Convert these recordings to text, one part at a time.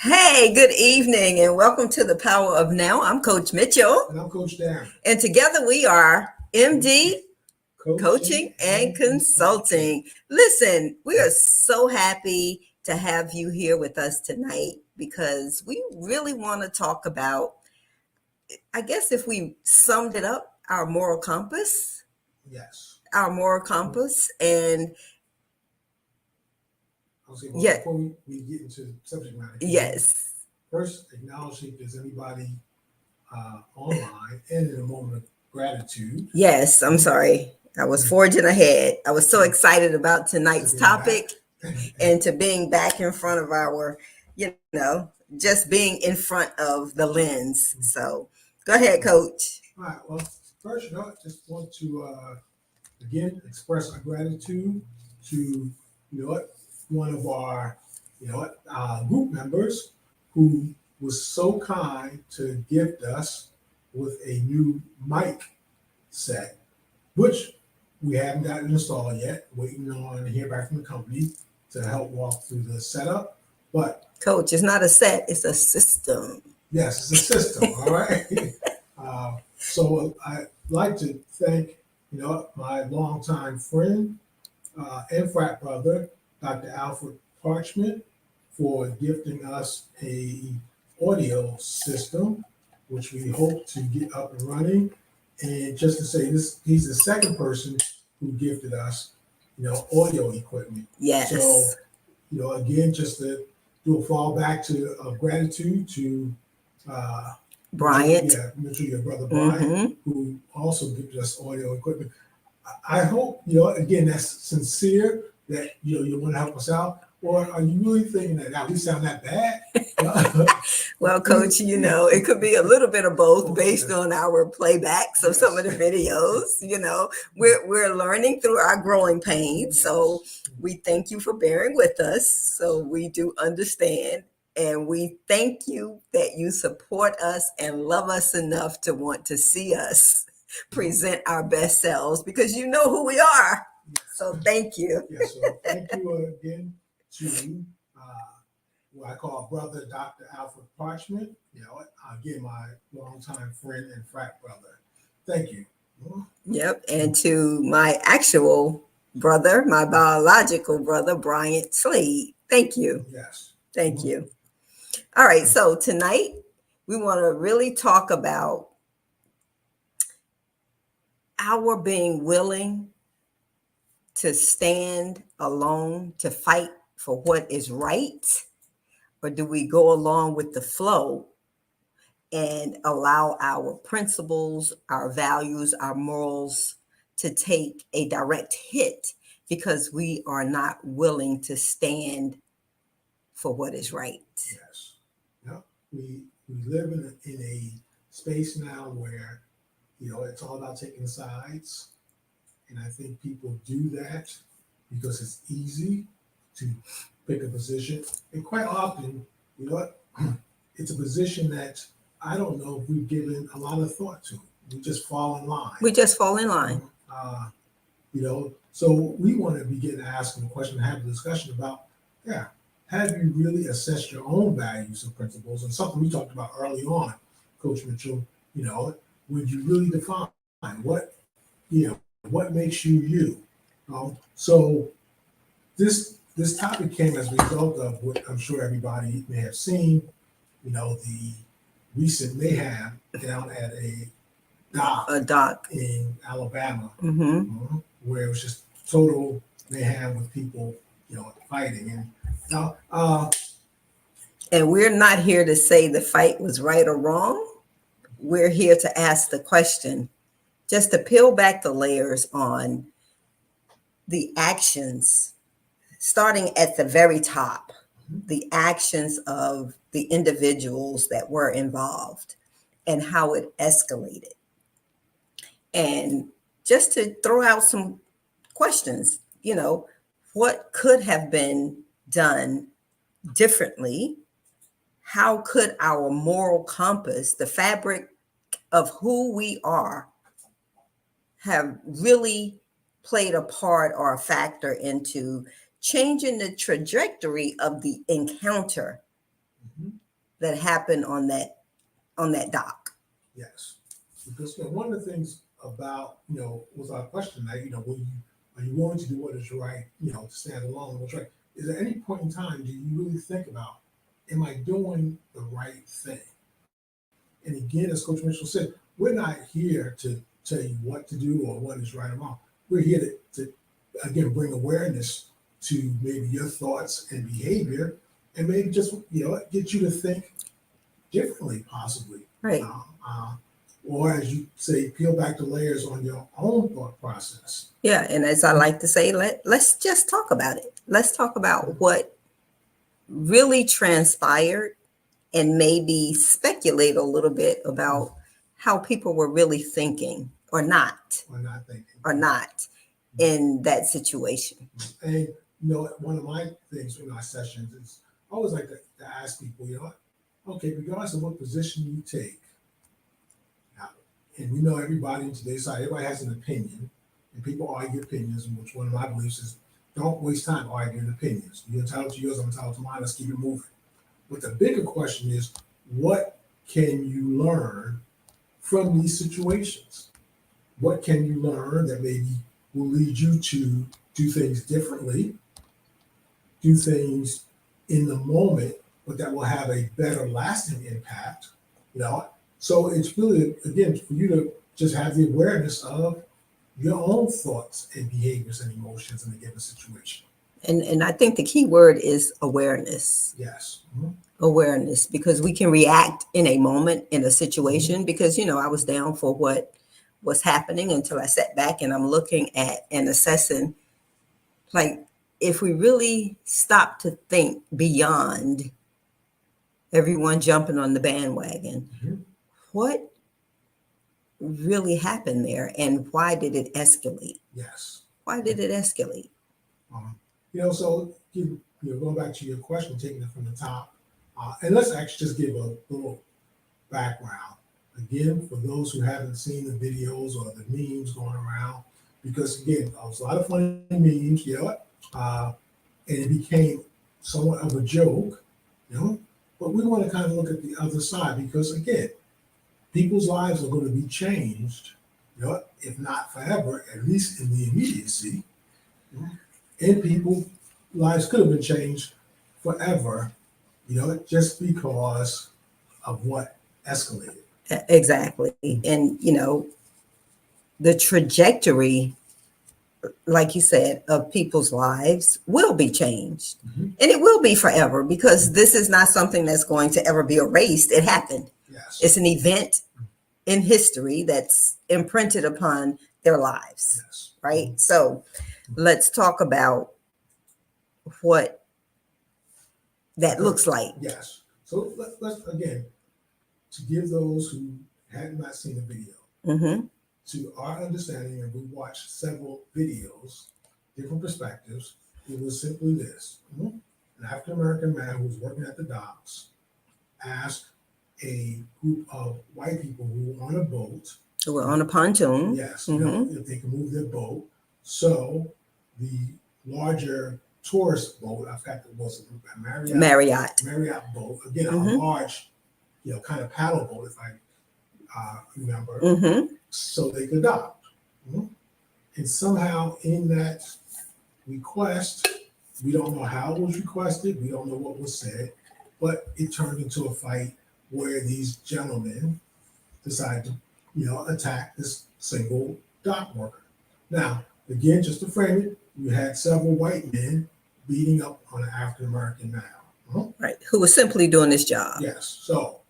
Hey, good evening, and welcome to the Power of Now. I'm Coach Mitchell, And I'm Coach Darren. and together we are MD Coaching and Consulting. Consulting. Listen, we are so happy to have you here with us tonight because we really want to talk about, I guess, if we summed it up, our moral compass, Yes. our moral compass, and I'll say, yeah, before we get into the subject matter, yes, first acknowledge if there's anybody online and in a moment of gratitude. yes. I'm sorry. I was forging ahead. I was so excited about tonight's topic and to being back in front of our, just being in front of the lens. So go ahead, Coach. All right. Well, first, I just want to again express our gratitude to one of our group members who was so kind to gift us with a new mic set, which we haven't gotten installed yet. Waiting on to hear back from the company to help walk through the setup. But Coach, it's not a set, it's a system. yes, it's a system. All right. So I'd like to thank my longtime friend and frat brother, Dr. Alfred Parchment, for gifting us a audio system, which we hope to get up and running. And just to say this, he's the second person who gifted us, audio equipment. Yes. So, again, just to do a fallback to of gratitude to Bryant. Mitchell, your brother Brian, who also gifted us audio equipment. I hope, again, that's sincere that, you want to help us out. Or are you really thinking that we sound that bad? Well, Coach, it could be a little bit of both based on our playbacks of some of the videos. We're learning through our growing pains. So we thank you for bearing with us. So we do understand. And we thank you that you support us and love us enough to want to see us present our best selves because you know who we are. So thank you. Yes, so thank you again to who I call brother Dr. Alfred Parchment, again, my longtime friend and frat brother. Thank you. Yep. And to my actual brother, my biological brother, Bryant Slade. Thank you. Yes. Thank you. All right. So tonight we want to really talk about our being willing to stand alone, to fight for what is right, or do we go along with the flow and allow our principles, our values, our morals to take a direct hit because we are not willing to stand for what is right? Yes. Yeah. We live in a space now where, it's all about taking sides. And I think people do that because it's easy to pick a position. And quite often, it's a position that I don't know if we've given a lot of thought to. We just fall in line. We just fall in line. So we want to begin asking the question, have a discussion about, have you really assessed your own values and principles? And something we talked about early on, Coach Mitchell, would you really define what makes you you? So this topic came as a result of what I'm sure everybody may have seen, the recent mayhem down at a dock in Alabama, where it was just total mayhem with people, fighting. And we're not here to say the fight was right or wrong. We're here to ask the question, just to peel back the layers on the actions, starting at the very top, the actions of the individuals that were involved and how it escalated. And just to throw out some questions, what could have been done differently? How could our moral compass, the fabric of who we are, have really played a part or a factor into changing the trajectory of the encounter Mhm. that happened on that dock. Yes, because one of the things about was our question that are you willing to do what is right? To stand alone, what's right? Is at any point in time do you really think about, am I doing the right thing? And again, as Coach Mitchell said, we're not here to tell you what to do or what is right or wrong. We're here to again bring awareness to maybe your thoughts and behavior, and maybe just get you to think differently, possibly. Right. Or as you say, peel back the layers on your own thought process. Yeah, and as I like to say, let's just talk about it. Let's talk about what really transpired and maybe speculate a little bit about how people were really thinking or not in that situation. And one of my things in our sessions is I always like to ask people, okay, regardless of what position you take, and we know everybody in today's society, everybody has an opinion, and people argue opinions, which one of my beliefs is don't waste time arguing opinions. You're entitled to yours, I'm entitled to mine, let's keep it moving. But the bigger question is, what can you learn from these situations? What can you learn that maybe will lead you to do things differently, do things in the moment, but that will have a better lasting impact, So it's really, again, for you to just have the awareness of your own thoughts and behaviors and emotions in a given situation. And I think the key word is awareness. Yes. Mm-hmm. Awareness, because we can react in a moment in a situation, because I was down for what was happening until I sat back and I'm looking at and assessing, like, if we really stop to think beyond everyone jumping on the bandwagon, what really happened there and why did it escalate? Yes. Why did it escalate? So going back to your question, taking it from the top, and let's actually just give a little background. Again, for those who haven't seen the videos or the memes going around, because again, there's a lot of funny memes, and it became somewhat of a joke, but we want to kind of look at the other side, because again, people's lives are going to be changed, if not forever, at least in the immediacy. And people's lives could have been changed forever, just because of what escalated. Exactly. And, the trajectory, like you said, of people's lives will be changed. And it will be forever, because this is not something that's going to ever be erased. It happened. Yes. It's an event in history that's imprinted upon their lives. Yes. Right? So let's talk about what that looks like. Yes. So let's again, to give those who had not seen the video, to our understanding, and we watched several videos, different perspectives, it was simply this. An African American man who was working at the docks asked a group of white people who were on a boat. Who were on a pontoon. Yes, if they could move their boat. So the larger tourist boat, I forgot it was a Marriott boat, again, a large, kind of paddle boat, if I remember, so they could dock. And somehow in that request, we don't know how it was requested, we don't know what was said, but it turned into a fight where these gentlemen decided to, attack this single dock worker. Now, again, just to frame it, you had several white men beating up on an African American male. Right, who was simply doing his job. Yes, so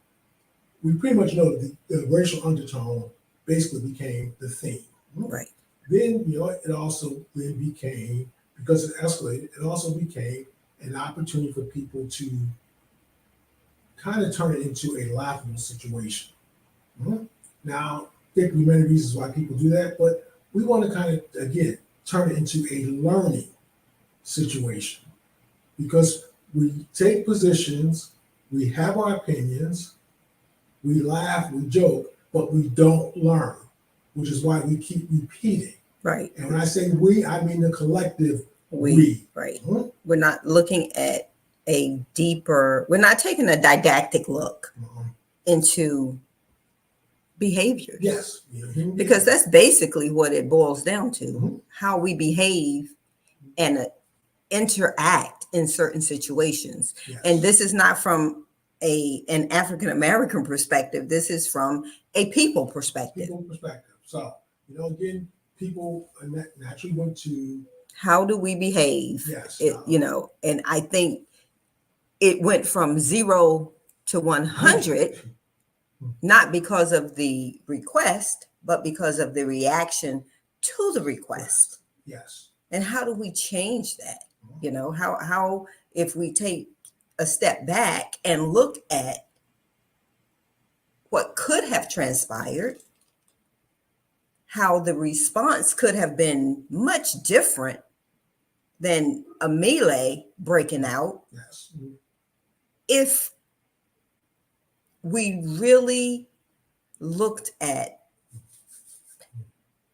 we pretty much know that the racial undertone basically became the theme. Right. Then, it also then became, because it escalated, it also became an opportunity for people to kind of turn it into a laughable situation. Now, there could be many reasons why people do that, but we want to kind of, again, turn it into a learning situation, because we take positions, we have our opinions, we laugh, we joke, but we don't learn, which is why we keep repeating. Right. And when I say we, I mean the collective we. Right. Mm-hmm. We're not looking at a deeper, we're not taking a didactic look into behaviors. Yes. Because that's basically what it boils down to, Mhm. how we behave and interact in certain situations. Yes. And this is not from an African American perspective. This is from a people perspective. People perspective. So, again, people naturally want to. How do we behave? Yes. And I think it went from 0 to 100, not because of the request, but because of the reaction to the request. Yes. And how do we change that? How if we take a step back and look at what could have transpired, how the response could have been much different than a melee breaking out, Yes. if we really looked at,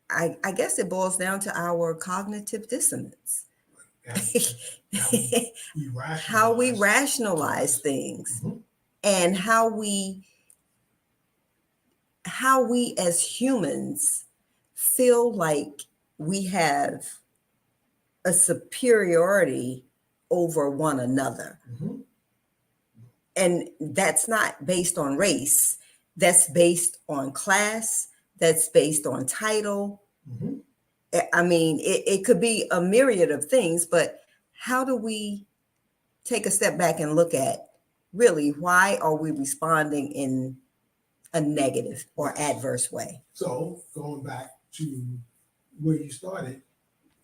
I guess it boils down to our cognitive dissonance. How we rationalize things, Mhm. and how we as humans feel like we have a superiority over one another. Mhm. And that's not based on race, that's based on class, that's based on title. Mhm. I mean, it could be a myriad of things, but how do we take a step back and look at, really, why are we responding in a negative or adverse way? So, going back to where you started,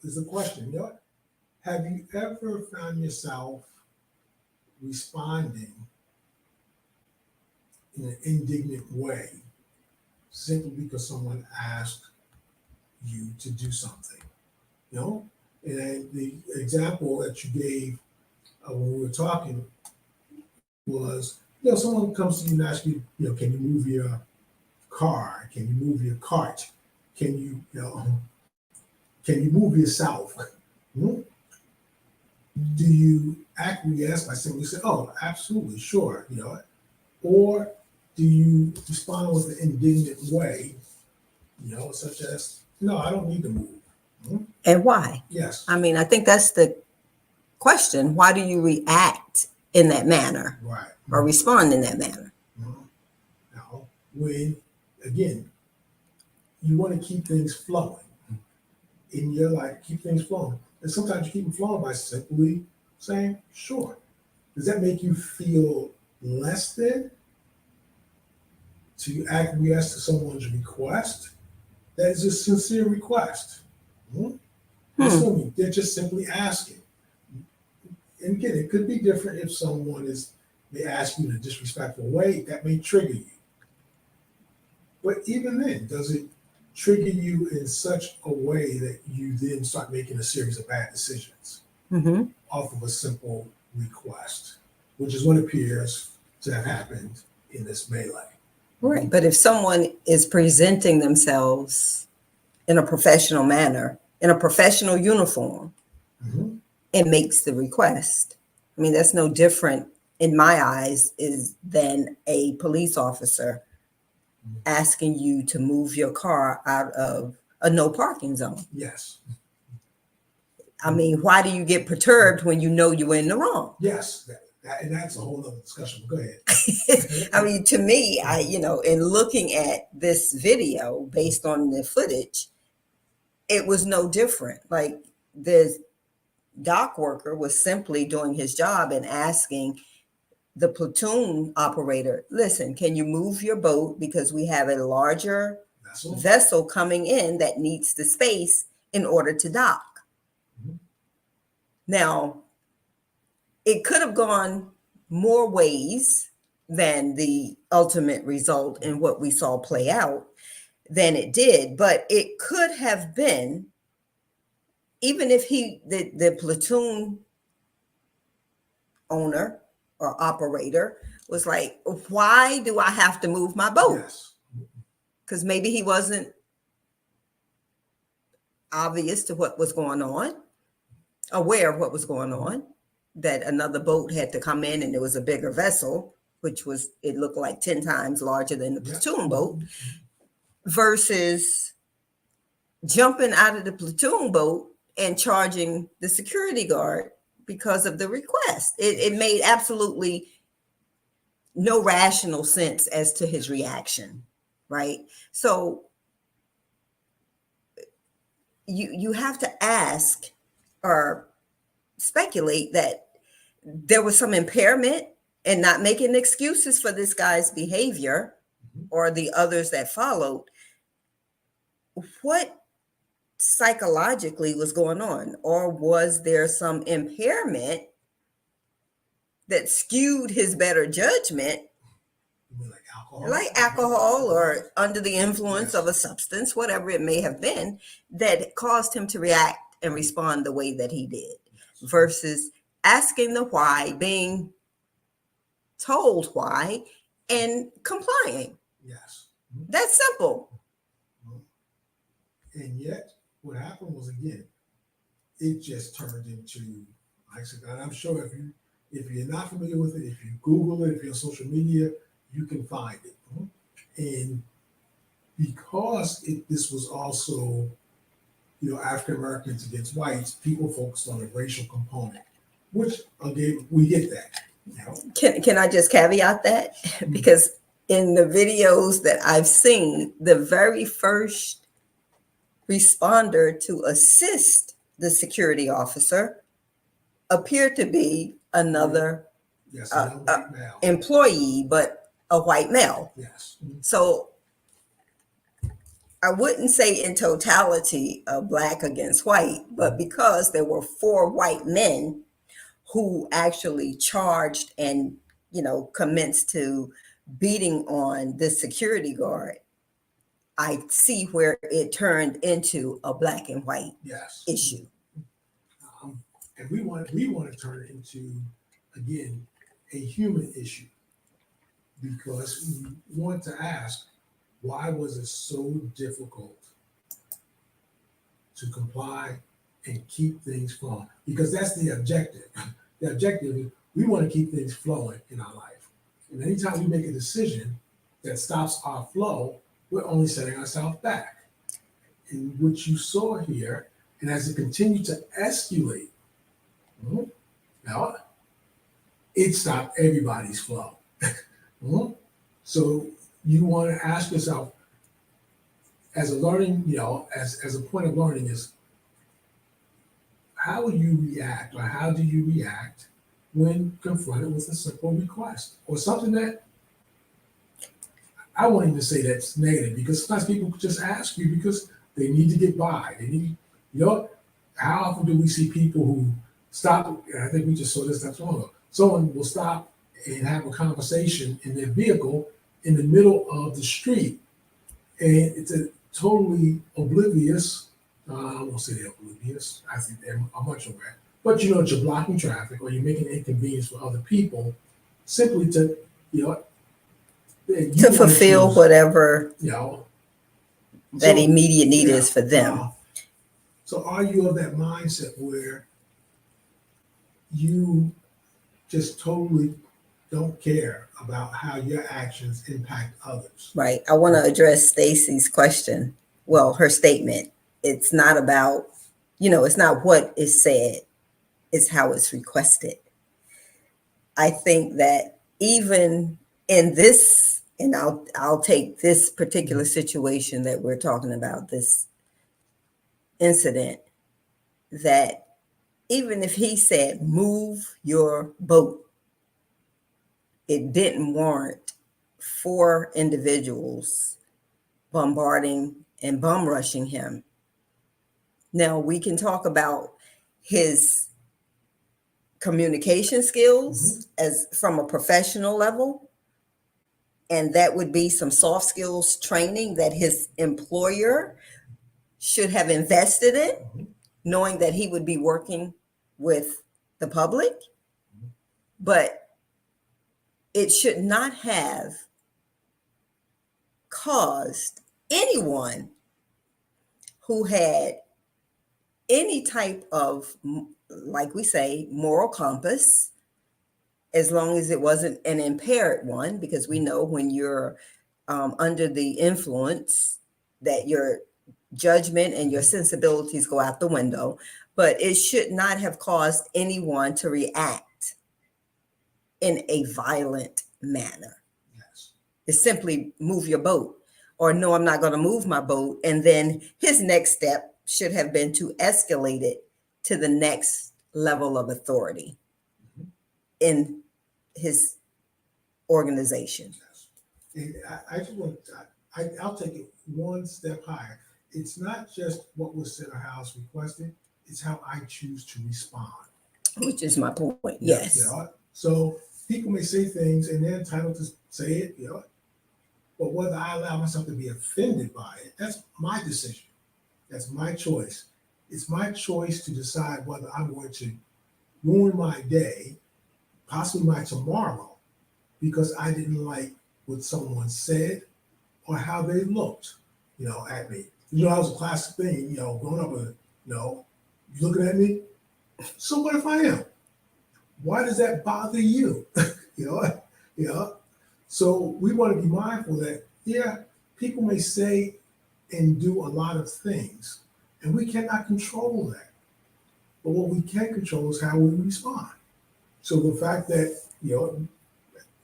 is a question. Have you ever found yourself responding in an indignant way simply because someone asked you to do something? And the example that you gave when we were talking was, someone comes to you and asks you, can you move your car? Can you move your cart? Can you move yourself? Hmm? Do you acquiesce by simply say, "Oh, absolutely, sure," or do you respond with an indignant way, such as, "No, I don't need to move." Hmm? And why? Yes. I mean, I think that's the question. Why do you react in that manner Right. or respond in that manner? Mhm. Now, when again, you want to keep things flowing in your life, keep things flowing, and sometimes you keep them flowing by simply saying, "Sure." Does that make you feel less than to acquiesce to someone's request? That is a sincere request. Hmm? Assuming they're just simply asking. And again, it could be different if they ask you in a disrespectful way, that may trigger you. But even then, does it trigger you in such a way that you then start making a series of bad decisions Mm-hmm. off of a simple request, which is what appears to have happened in this melee? Right. But if someone is presenting themselves in a professional manner, in a professional uniform, Mhm. and makes the request, I mean, that's no different in my eyes than a police officer asking you to move your car out of a no parking zone. Yes. I mean, why do you get perturbed when you know you're in the wrong? Yes. And that's a whole other discussion. Go ahead. I mean, to me, in looking at this video based on the footage, it was no different. Like, the dock worker was simply doing his job and asking the platoon operator, listen, can you move your boat because we have a larger vessel coming in that needs the space in order to dock. Mhm. Now, it could have gone more ways than the ultimate result in what we saw play out than it did, but it could have been, even if the platoon owner or operator was like, why do I have to move my boat? Yes. Because maybe he wasn't obvious to what was going on, aware of what was going on. that another boat had to come in, and it was a bigger vessel, which was, it looked like 10 times larger than the Yeah. platoon boat, versus jumping out of the platoon boat and charging the security guard because of the request. It made absolutely no rational sense as to his reaction, right? So you have to ask or speculate that there was some impairment, and not making excuses for this guy's behavior or the others that followed. What psychologically was going on? Or was there some impairment that skewed his better judgment, You mean like like alcohol or under the influence of a substance, whatever it may have been, that caused him to react and respond the way that he did, versus asking the why, being told why, and complying? Yes. That's simple. And yet, what happened was, again, it just turned into, like I said, and I'm sure if you're not familiar with it, if you Google it, if you're on social media, you can find it. And because this was also, African Americans against whites, people focused on the racial component, which again, we get that. Can I just caveat that? Because in the videos that I've seen, the very first responder to assist the security officer appeared to be another Yes, a young white male. employee, but a white male. Yes. So I wouldn't say in totality black against white, but because there were 4 white men who actually charged and, commenced to beating on the security guard, I see where it turned into a black and white Yes. issue. And we want to turn it into, again, a human issue, because we want to ask, why was it so difficult to comply and keep things flowing? Because that's the objective. The objective is we want to keep things flowing in our life. And anytime we make a decision that stops our flow, we're only setting ourselves back. And what you saw here, and as it continued to escalate, now it stopped everybody's flow. So you want to ask yourself, as a learning, as a point of learning, is how will you react, or how do you react when confronted with a simple request or something that I won't even say that's negative, because sometimes people just ask you because they need to get by. They need, how often do we see people who stop? And I think we just saw this not so long ago. Someone will stop and have a conversation in their vehicle in the middle of the street, and it's a totally oblivious. I won't say they're oblivious. I think they're much aware. But that you're blocking traffic, or you're making inconvenience for other people, simply to To fulfill whatever that immediate need is for them. So are you of that mindset where you just totally don't care about how your actions impact others? Right. I want to address Stacy's question. Well, her statement. It's not about, it's not what is said, it's how it's requested. I think that even in this, and I'll take this particular situation that we're talking about, this incident, that even if he said, move your boat, it didn't warrant 4 individuals bombarding and bum rushing him. Now, we can talk about his communication skills as from a professional level, and that would be some soft skills training that his employer should have invested in, knowing that he would be working with the public. But it should not have caused anyone who had any type of, like we say, moral compass, as long as it wasn't an impaired one, because we know when you're under the influence that your judgment and your sensibilities go out the window, but it should not have caused anyone to react in a violent manner. Yes. It's simply move your boat, or no, I'm not going to move my boat. And then his next step should have been to escalate it to the next level of authority in his organization. Yes. And I just want, I'll take it one step higher. It's not just what was said or how it's requested, it's how I choose to respond. Which is my point. Yes. You know? So people may say things and they're entitled to say it, you know, but whether I allow myself to be offended by it, that's my decision. That's my choice. It's my choice to decide whether I'm going to ruin my day, possibly my tomorrow, because I didn't like what someone said or how they looked, you know, at me. You know, that was a classic thing, you know, growing up with, you know, you looking at me? So what if I am? Why does that bother you? You know? So we want to be mindful that, yeah, people may say and do a lot of things, and we cannot control that. But what we can control is how we respond. So the fact that, you know,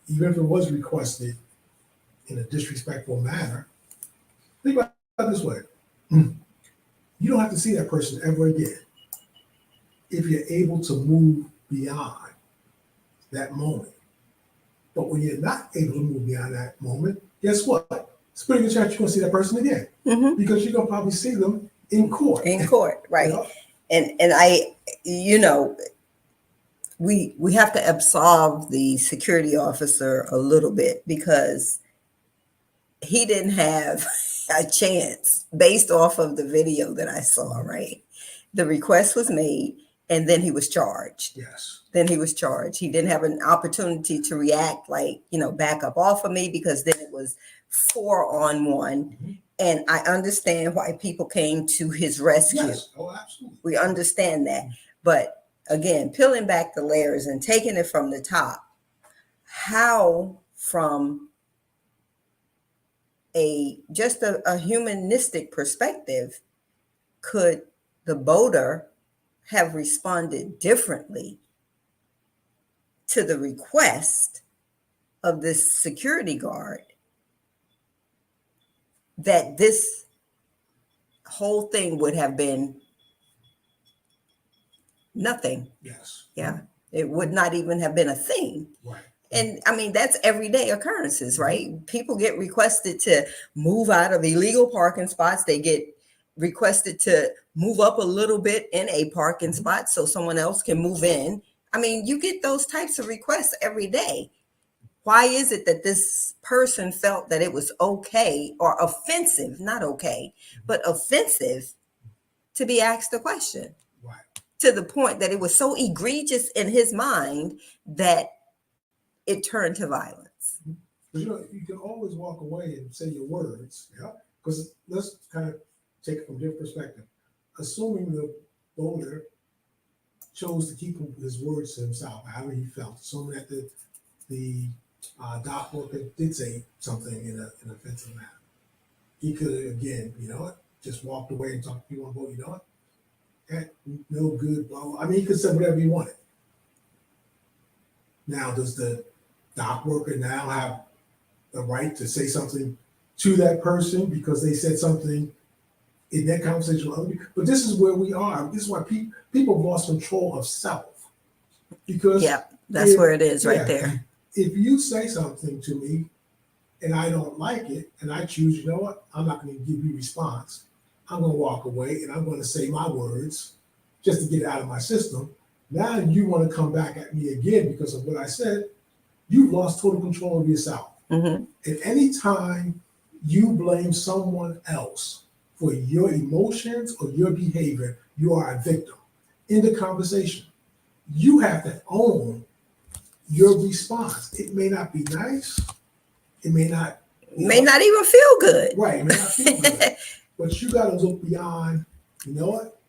even if it was requested in a disrespectful manner, think about it this way. You don't have to see that person ever again if you're able to move beyond that moment. But when you're not able to move beyond that moment, guess what? It's a pretty good chance you're going to see that person again, because you're going to probably see them in court. In court, right. You know? And I, you know, we have to absolve the security officer a little bit, because he didn't have a chance based off of the video that I saw, right? The request was made and then he was charged. Yes. Then he was charged. He didn't have an opportunity to react, like, you know, back up off of me, because then it was 4-on-1. And I understand why people came to his rescue. Yes. Oh, absolutely. We understand that. But again, peeling back the layers and taking it from the top, how from just a humanistic perspective could the boater have responded differently to the request of this security guard that this whole thing would have been nothing? Yes. Yeah. It would not even have been a thing. Right. And I mean, that's everyday occurrences, right? People get requested to move out of illegal parking spots. They get requested to move up a little bit in a parking spot so someone else can move in. I mean, you get those types of requests every day. Why is it that this person felt that it was okay or offensive, not okay, but offensive to be asked a question? Right. To the point that it was so egregious in his mind that it turned to violence. But you know, you can always walk away and say your words, yeah. Because let's kind of take it from a different perspective. Assuming the boater chose to keep his words to himself, however he felt, assuming that the dock worker did say something in an offensive manner, he could have, again, you know what, just walked away and talked to people on boat. You know what, that no good, blah, blah. I mean, he could say whatever he wanted. Now, does the dock worker now have the right to say something to that person because they said something in that conversation with other people? But this is where we are. This is why people have lost control of self. Because that's where it is right there. If you say something to me and I don't like it, and I choose, you know what, I'm not going to give you a response. I'm going to walk away and I'm going to say my words just to get it out of my system. Now you want to come back at me again because of what I said. You've lost total control of yourself. And any time you blame someone else for your emotions or your behavior, you are a victim. In the conversation, you have to own your response. It may not be nice. It may not. May not even feel good. Right. It may not feel good. But you got to look beyond, you know what?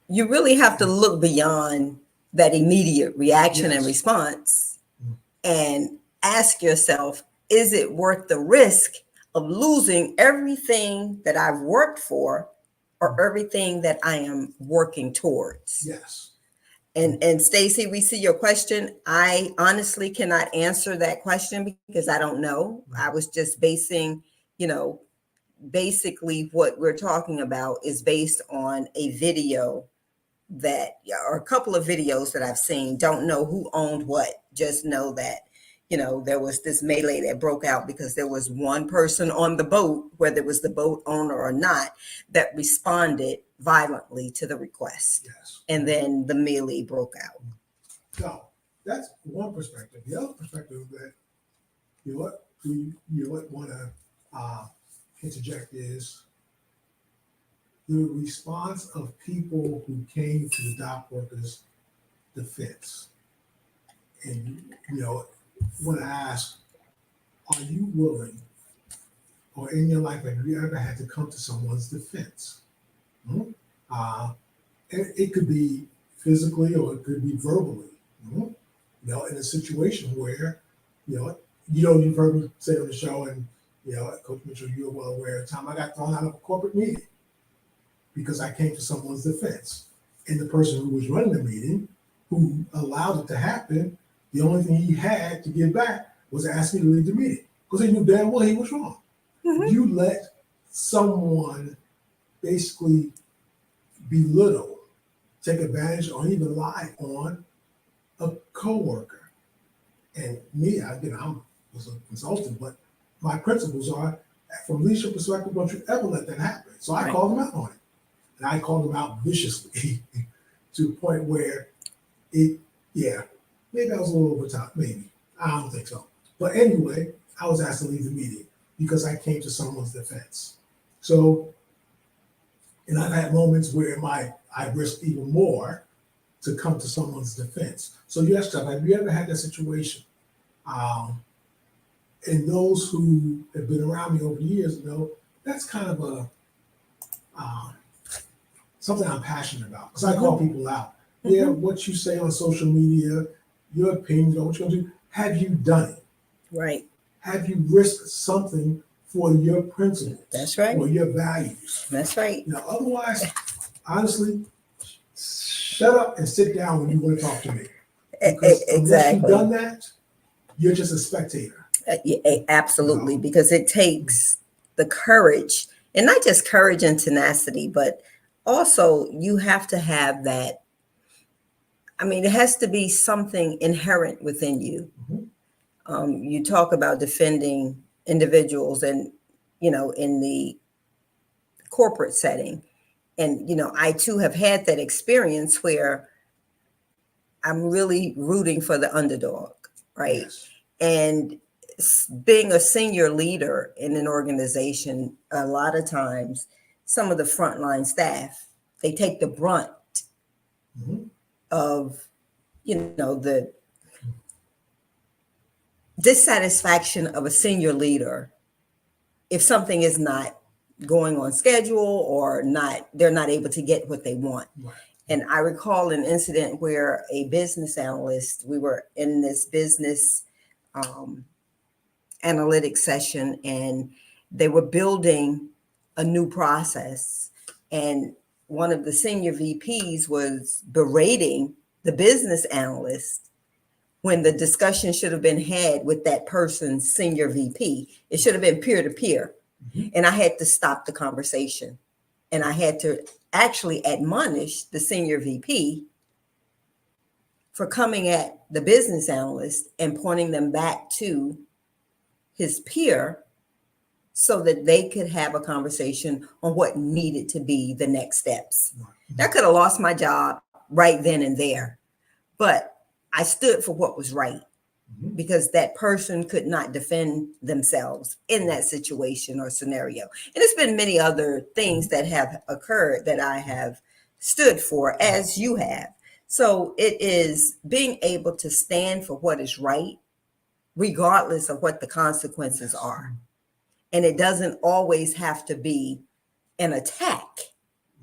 you really have to look beyond that immediate reaction and Yes. response Mm. and ask yourself, is it worth the risk of losing everything that I've worked for or everything that I am working towards? Yes. And Stacy, we see your question. I honestly cannot answer that question because I don't know. I was just basing, you know, basically what we're talking about is based on a video that, or a couple of videos that I've seen. Don't know who owned what, just know that, you know, there was this melee that broke out because there was one person on the boat, whether it was the boat owner or not, that responded violently to the request. Yes. And then the melee broke out. So that's one perspective. The other perspective that you would want to interject is the response of people who came to the dock workers' defense. And want to ask, are you willing, or in your life, have you ever had to come to someone's defense? Hmm? And it could be physically or it could be verbally. Hmm? In a situation where, you've heard me say on the show, and Coach Mitchell, you're well aware of the time I got thrown out of a corporate meeting because I came to someone's defense. And the person who was running the meeting, who allowed it to happen, the only thing he had to give back was ask me to leave the meeting because he knew damn well he was wrong. Mhm. You let someone basically belittle, take advantage, or even lie on a coworker. And me, I was a consultant, but my principles are, from leadership perspective, don't you ever let that happen. So I Right. called him out on it. And I called him out viciously to the point where maybe I was a little over top, maybe. I don't think so. But anyway, I was asked to leave the meeting because I came to someone's defense. So, and I've had moments where I risked even more to come to someone's defense. So yes, Jeff, have you ever had that situation? And those who have been around me over the years know that's kind of a something I'm passionate about because I call people out. Yeah, what you say on social media, your opinion on what you're gonna do, have you done it? Right. Have you risked something for your principles? That's right. For your values? That's right. Otherwise, honestly, shut up and sit down when you want to talk to me. Because unless you've Exactly. done that, you're just a spectator. Absolutely, because it takes the courage, and not just courage and tenacity, but also you have to have that. I mean, it has to be something inherent within you. Mhm. You talk about defending individuals, and in the corporate setting, and I too have had that experience where I'm really rooting for the underdog, right? Yes. And being a senior leader in an organization, a lot of times, some of the frontline staff, they take the brunt Mhm. of, the dissatisfaction of a senior leader if something is not going on schedule or they're not able to get what they want. Right. And I recall an incident where a business analyst, we were in this business analytics session, and they were building a new process. And one of the senior VPs was berating the business analyst when the discussion should have been had with that person's senior VP. It should have been peer to peer. Mhm. And I had to stop the conversation. And I had to actually admonish the senior VP for coming at the business analyst and pointing them back to his peer so that they could have a conversation on what needed to be the next steps. Right. I could have lost my job right then and there, but I stood for what was right Mhm. because that person could not defend themselves in that situation or scenario. And it's been many other things that have occurred that I have stood for, as you have. So it is being able to stand for what is right, regardless of what the consequences are. And it doesn't always have to be an attack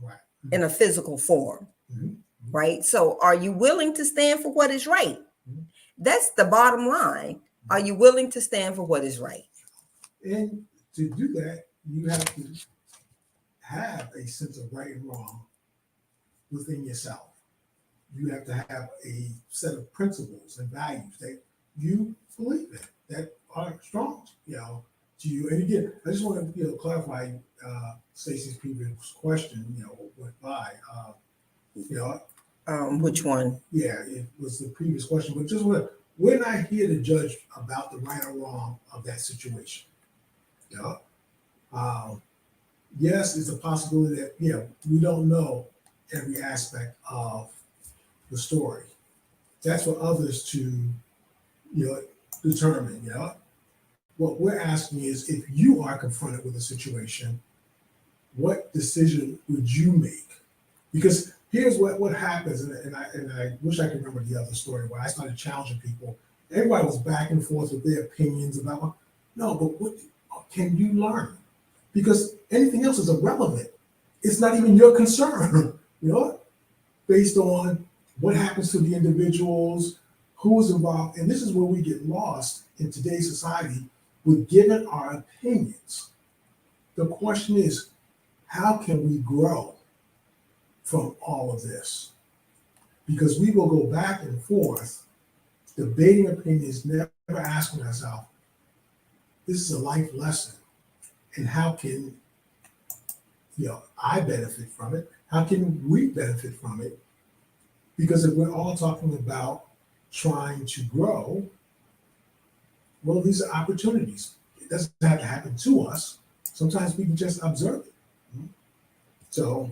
Right. in a physical form. Mhm. right? So are you willing to stand for what is right? Mhm. That's the bottom line. Are you willing to stand for what is right? And to do that, you have to have a sense of right and wrong within yourself. You have to have a set of principles and values that you believe in that are strong, to you. And again, I just want to clarify Stacey's previous question. Went by. You know, Which one? yeah, it was the previous question, but just we're not here to judge about the right or wrong of that situation. You know, um, yes, it's a possibility that we don't know every aspect of the story. That's for others to determine. What we're asking is, if you are confronted with a situation, what decision would you make? Because here's what happens, and I wish I could remember the other story where I started challenging people. Everybody was back and forth with their opinions about, no, but what can you learn? Because anything else is irrelevant. It's not even your concern, based on what happens to the individuals, who's involved. And this is where we get lost in today's society with giving our opinions. The question is, how can we grow from all of this? Because we will go back and forth, debating opinions, never asking ourselves, this is a life lesson. And how can I benefit from it? How can we benefit from it? Because if we're all talking about trying to grow, well, these are opportunities. It doesn't have to happen to us. Sometimes we can just observe it. So,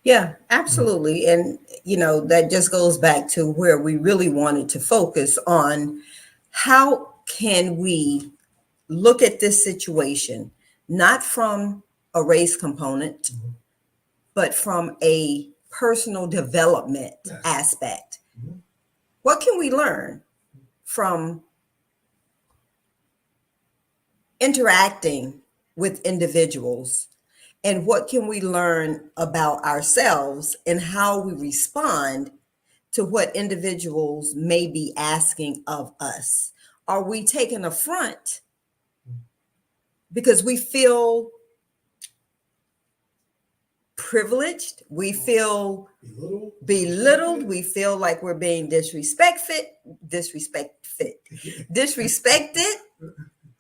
Yeah, absolutely. And, that just goes back to where we really wanted to focus on how can we look at this situation, not from a race component, Mhm. but from a personal development Yes. aspect. Mhm. What can we learn from interacting with individuals? And what can we learn about ourselves and how we respond to what individuals may be asking of us? Are we taking affront because we feel privileged? We feel belittled. We feel like we're being disrespected,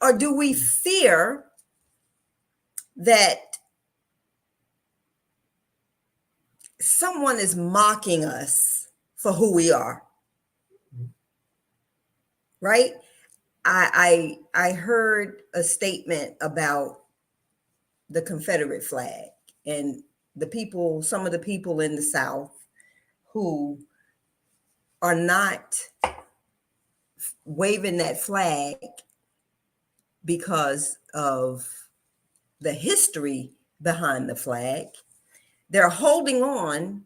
or do we fear that someone is mocking us for who we are? Right? I heard a statement about the Confederate flag and some of the people in the South who are not waving that flag because of the history behind the flag. They're holding on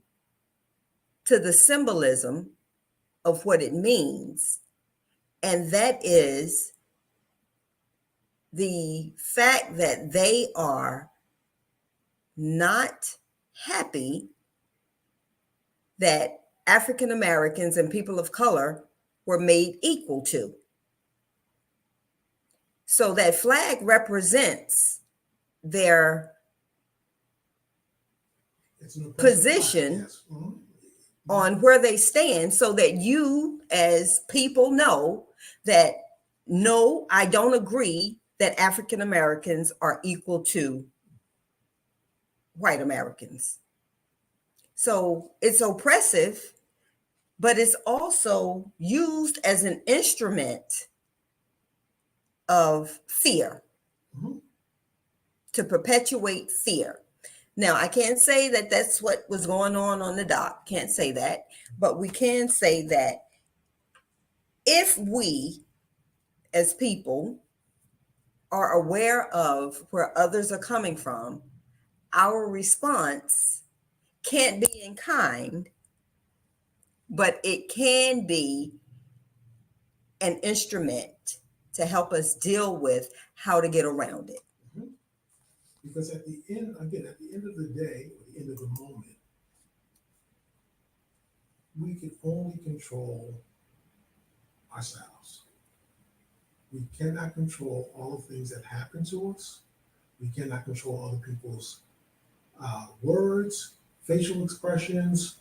to the symbolism of what it means. And that is the fact that they are not happy that African Americans and people of color were made equal to. So that flag represents their position. Yes. Mhm. On where they stand, so that you as people know that, no, I don't agree that African Americans are equal to white Americans. So it's oppressive, but it's also used as an instrument of fear, Mhm. to perpetuate fear. Now, I can't say that that's what was going on the dock. Can't say that. But we can say that if we as people are aware of where others are coming from, our response can't be in kind, but it can be an instrument to help us deal with how to get around it. Mhm. Because at the end of the day, or the end of the moment, we can only control ourselves. We cannot control all the things that happen to us. We cannot control other people's words, facial expressions,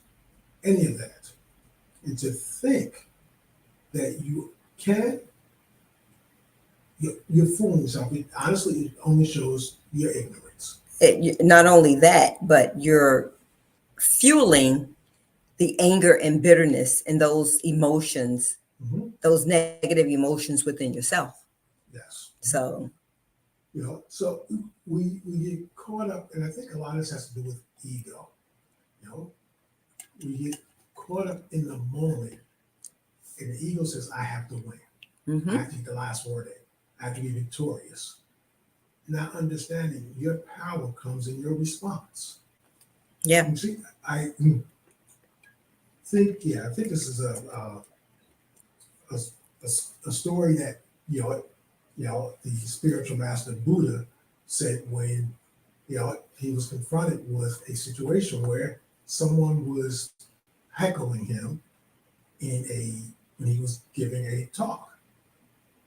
any of that. And to think that you can, you're fooling yourself. Honestly, it only shows your ignorance. Not only that, but you're fueling the anger and bitterness and those emotions, Mm-hmm. those negative emotions within yourself. Yes. So, So we get caught up, and I think a lot of this has to do with ego. We get caught up in the moment, and the ego says, I have to win. I have to get the last word in. I have to be victorious. Not understanding your power comes in your response. yeah. You see, I think this is a story that the spiritual master Buddha said when he was confronted with a situation where someone was heckling him when he was giving a talk,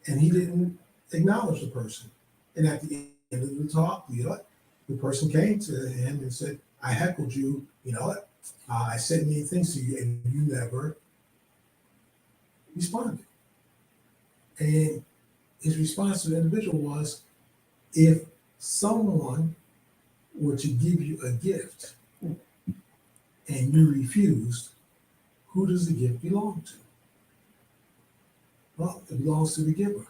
and he didn't acknowledge the person. And at the end of the talk, the person came to him and said, "I heckled you. I said many things to you, and you never responded." And his response to the individual was, if someone were to give you a gift and you refused, who does the gift belong to? Well, it belongs to the giver.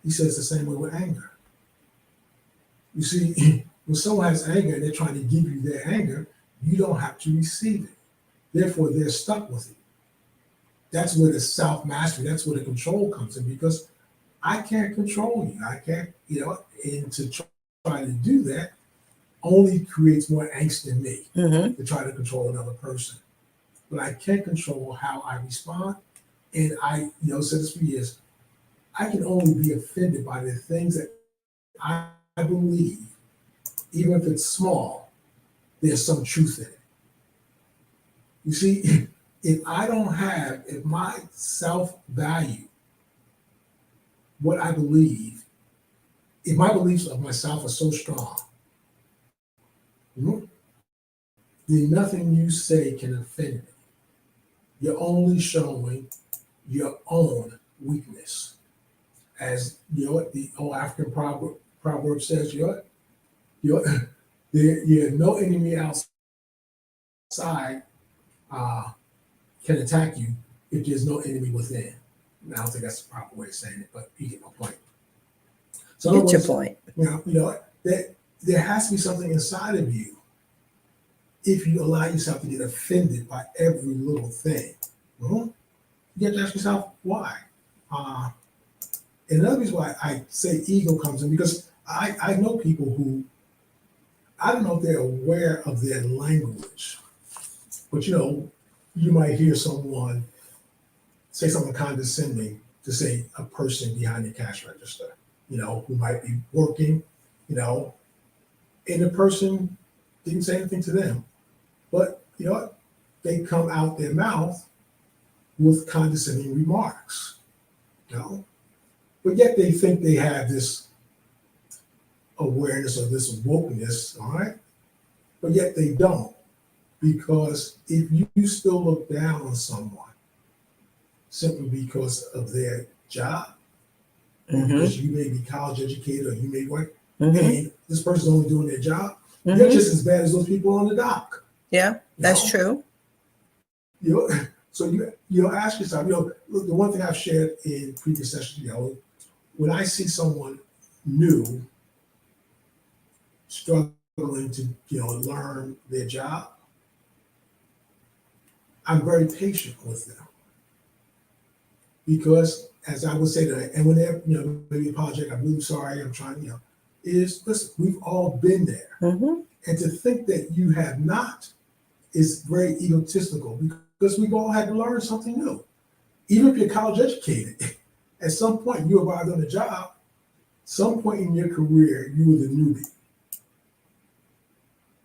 He says the same way with anger. You see, when someone has anger and they're trying to give you their anger, you don't have to receive it. Therefore, they're stuck with it. That's where the self-mastery, that's where the control comes in, because I can't control you. I can't, and to try to do that only creates more angst in me to try to control another person. But I can't control how I respond. And I, said this for years, I can only be offended by the things that I believe, even if it's small, there's some truth in it. You see, if my self-value, what I believe, if my beliefs of myself are so strong, then nothing you say can offend me. You're only showing your own weakness. As the old African proverb says, you're no enemy outside can attack you if there's no enemy within. I don't think that's the proper way of saying it, but you get my point. So Get your point. That there has to be something inside of you. If you allow yourself to get offended by every little thing, you have to ask yourself why. And another reason why I say ego comes in, because I know people who, I don't know if they're aware of their language, but you might hear someone say something condescending to say a person behind the cash register, who might be working, and the person didn't say anything to them, but they come out their mouth with condescending remarks, but yet they think they have this awareness or this wokeness, all right, but yet they don't, because if you still look down on someone simply because of their job, because you may be college educated or you may work, and this person's only doing their job, you're just as bad as those people on the dock. Yeah, that's true. So you ask yourself, the one thing I've shared in previous sessions, when I see someone new struggling to learn their job, I'm very patient with them, because as I would say to them, and when they're maybe apologetic, I'm really sorry, I'm trying, listen, we've all been there, and to think that you have not is very egotistical, because we've all had to learn something new. Even if you're college educated, at some point you arrived on the job, some point in your career you were the newbie,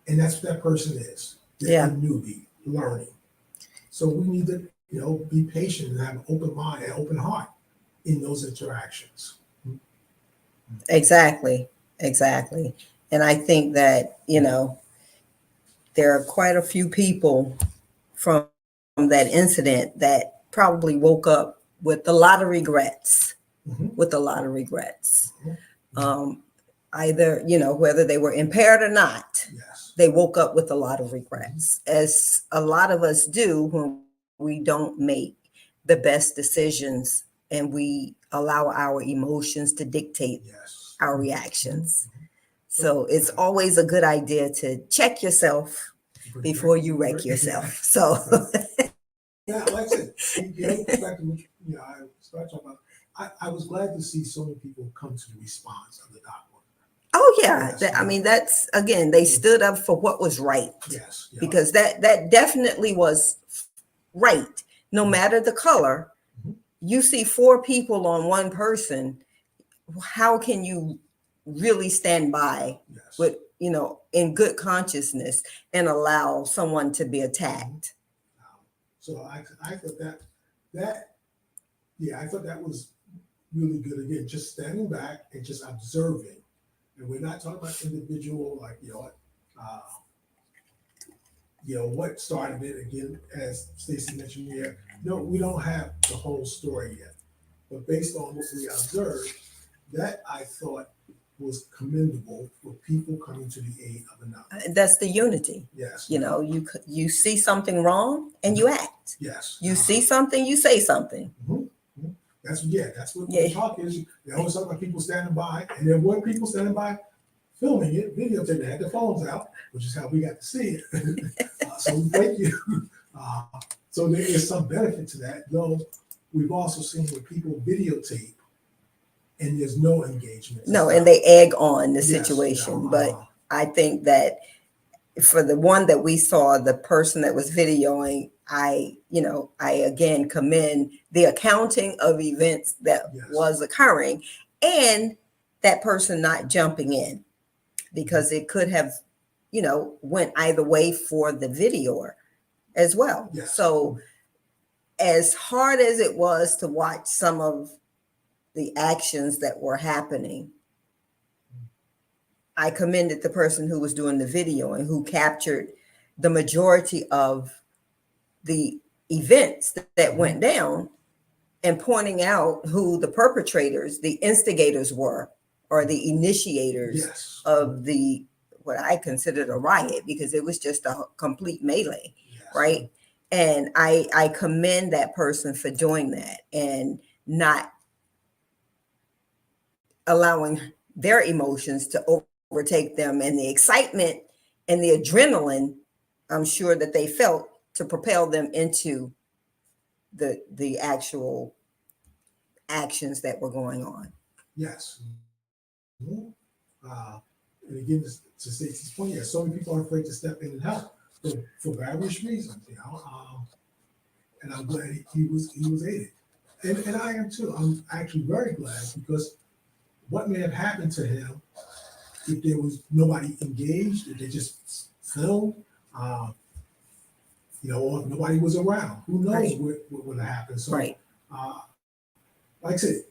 and that's what that person is. They're a newbie learning. So we need to, be patient and have an open mind and open heart in those interactions. Exactly. Exactly. And I think that, there are quite a few people from that incident that probably woke up with a lot of regrets, Mhm. with a lot of regrets. Mhm. Either, whether they were impaired or not, Yes. they woke up with a lot of regrets, as a lot of us do when we don't make the best decisions and we allow our emotions to dictate Yes. our reactions. So it's always a good idea to check yourself before you wreck yourself. So Yeah, like I said, the other perspective, which I started talking about, I was glad to see so many people come to the response of the doc work. oh yeah, Yes, I mean that's again they stood up for what was right, Yes, because that definitely was right. No matter the color, Mhm. you see four people on one person, how can you really stand by yes. with, in good consciousness and allow someone to be attacked? So I thought that I thought that was really good. Again, just standing back and just observing, and we're not talking about individual like uh, what started it. Again, as Stacy mentioned here, no, we don't have the whole story yet, but based on what we observed, that I thought was commendable for people coming to the aid of another. That's the unity. Yes. You see something wrong and you act. Yes. You see something, you say something. Mhm. That's what Yeah. the talk is. They always talk about people standing by, and there were people standing by filming it, videotaping. They had their phones out, which is how we got to see it. So thank you. Uh, so there is some benefit to that, though. We've also seen where people videotape and there's no engagement. No, and they egg on the Yes, situation. yeah, But I think that for the one that we saw, the person that was videoing, I again commend the accounting of events that Yes. was occurring, and that person not jumping in, because it could have, went either way for the videoer as well. Yes. So as hard as it was to watch some of the actions that were happening, I commended the person who was doing the video and who captured the majority of the events that went down, and pointing out who the perpetrators, the instigators were, or the initiators Yes. of the what I considered a riot, because it was just a complete melee, Yes. right? And I commend that person for doing that and not allowing their emotions to overtake them, and the excitement and the adrenaline I'm sure that they felt to propel them into the actual actions that were going on. Yes. Mhm. And again, to Stacey's point, yeah, so many people are afraid to step in and help for various reasons, and I'm glad he was aided, and I am too. I'm actually very glad, because what may have happened to him if there was nobody engaged, if they just filmed, uh, or if nobody was around, who knows Right. what would have happened. So, Right. Like I said,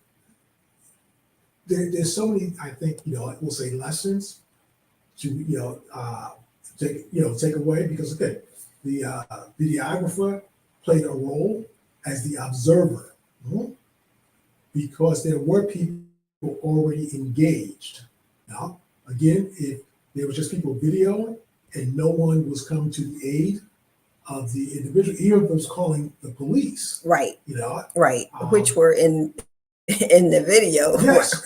there's so many, I think, we'll say lessons to take away, because again, the videographer played a role as the observer, because there were people already engaged. Now, again, if there were just people videoing and no one was coming to the aid of the individual, even if it was calling the police, Right. Right. Um, Which were in the video. Yes.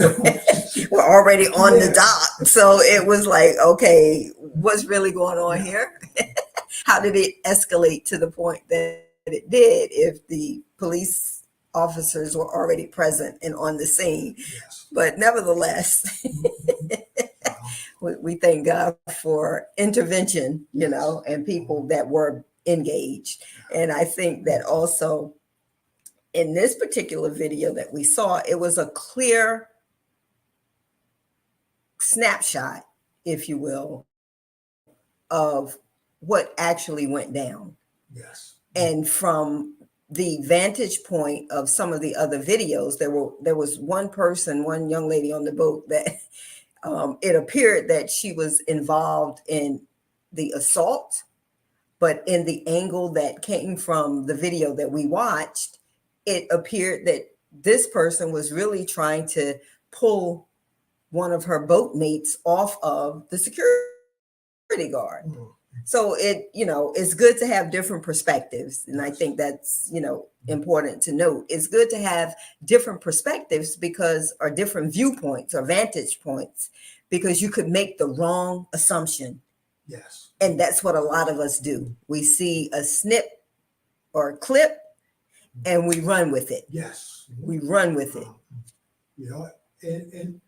We're already on the Yes. dock. So it was like, okay, what's really going on here? How did it escalate to the point that it did if the police officers were already present and on the scene? Yes. But nevertheless, we thank God for intervention, and people that were engaged. And I think that also in this particular video that we saw, it was a clear snapshot, if you will, of what actually went down. Yes. And from the vantage point of some of the other videos, there was one young lady on the boat that it appeared that she was involved in the assault, but in the angle that came from the video that we watched, it appeared that this person was really trying to pull one of her boat mates off of the security guard. So it's good to have different perspectives. And I think that's, important to note. It's good to have different perspectives or different viewpoints or vantage points, because you could make the wrong assumption. Yes. And that's what a lot of us do. We see a snip or a clip and we run with it. Yes. We run with it. And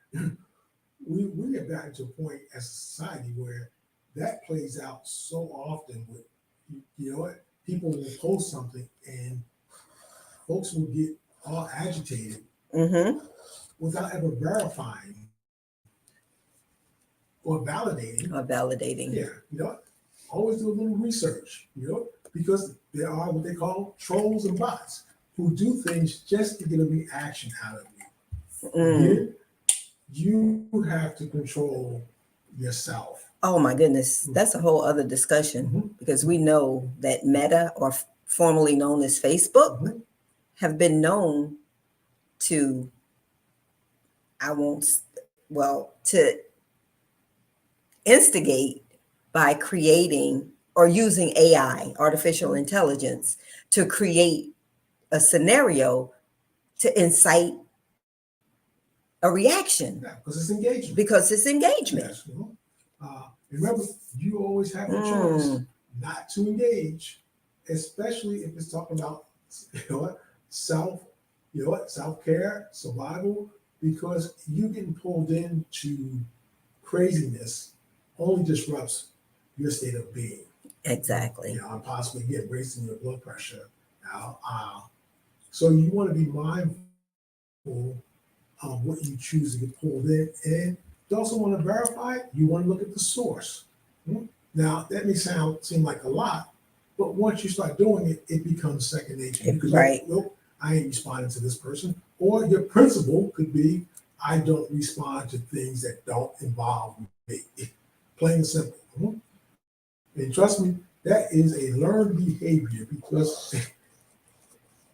we have gotten to a point as a society where that plays out so often with, people will post something and folks will get all agitated without ever verifying or validating. Yeah, always do a little research, because there are what they call trolls and bots who do things just to get a reaction out of you. Again, you have to control yourself. Oh my goodness, that's a whole other discussion, because we know that Meta, or formerly known as Facebook, have been known to, to instigate by creating or using AI, artificial intelligence, to create a scenario to incite a reaction. Yeah, because it's engagement. Yes. Remember, you always have the choice not to engage, especially if it's talking about self-care, survival, because you getting pulled into craziness only disrupts your state of being. Exactly. And possibly raising your blood pressure. So you want to be mindful of what you choose to get pulled in, and you also want to verify it. You want to look at the source. Now that may seem like a lot, but once you start doing it, it becomes second nature. Right. Nope, I ain't responding to this person. Or your principle could be, I don't respond to things that don't involve me. Plain and simple. And trust me, that is a learned behavior, because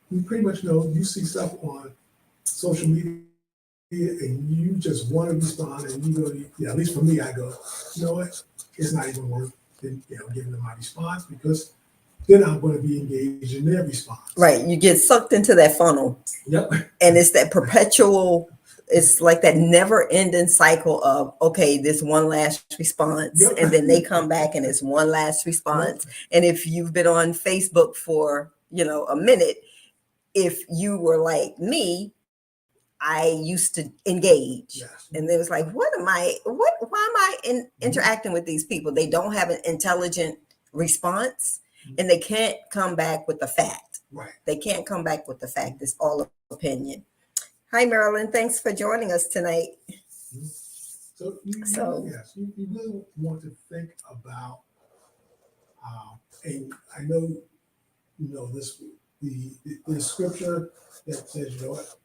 we pretty much know you see stuff on social media and you just want to respond, and you go, at least for me, I go, you know what? It's not even worth giving them my response, because then I'm going to be engaged in their response. Right. You get sucked into that funnel. Yep. And it's that perpetual, it's like that never ending cycle of, okay, this one last response. Yep. And then they come back and it's one last response. Yep. And if you've been on Facebook for, a minute, if you were like me, I used to engage. Yes. And it was like, why am I interacting with these people? They don't have an intelligent response, and they can't come back with the fact. Right. They can't come back with the fact. It's all opinion. Hi, Marilyn. Thanks for joining us tonight. So you really want to think about, and I know this, the scripture that says,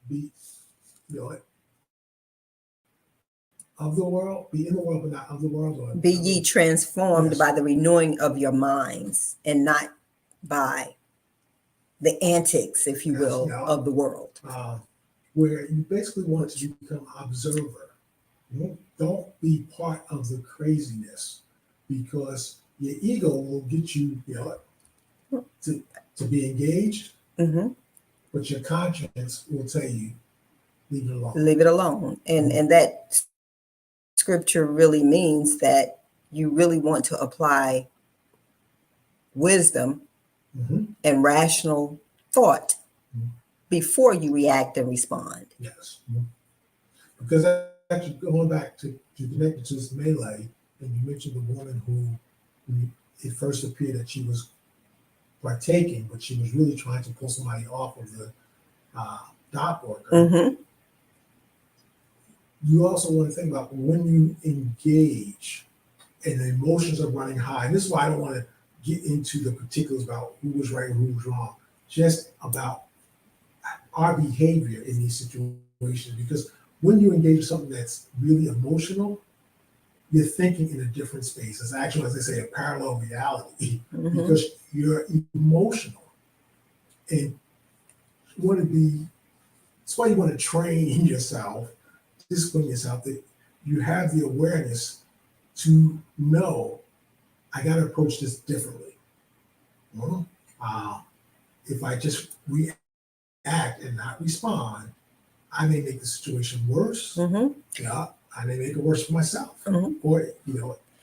be of the world, be in the world, but not of the world. Or be ye transformed by the renewing of your minds, and not by the antics, if you will, of the world. Where you basically want to become observer. Don't be part of the craziness, because your ego will get you, to be engaged, but your conscience will tell you, leave it alone. Leave it alone. And that scripture really means that you really want to apply wisdom and rational thought before you react and respond. Yes. Because actually, going back to connect to this melee, and you mentioned the woman who it first appeared that she was partaking, but she was really trying to pull somebody off of the dock worker. You also want to think about when you engage and the emotions are running high. And this is why I don't want to get into the particulars about who was right and who was wrong, just about our behavior in these situations. Because when you engage in something that's really emotional, you're thinking in a different space. It's actually, as they say, a parallel reality Mhm. because you're emotional. And you want to be, that's why you want to train yourself, discipline yourself, that you have the awareness to know I got to approach this differently. Well, if I just react and not respond, I may make the situation worse. Mhm. Yeah, I may make it worse for myself, Mhm. or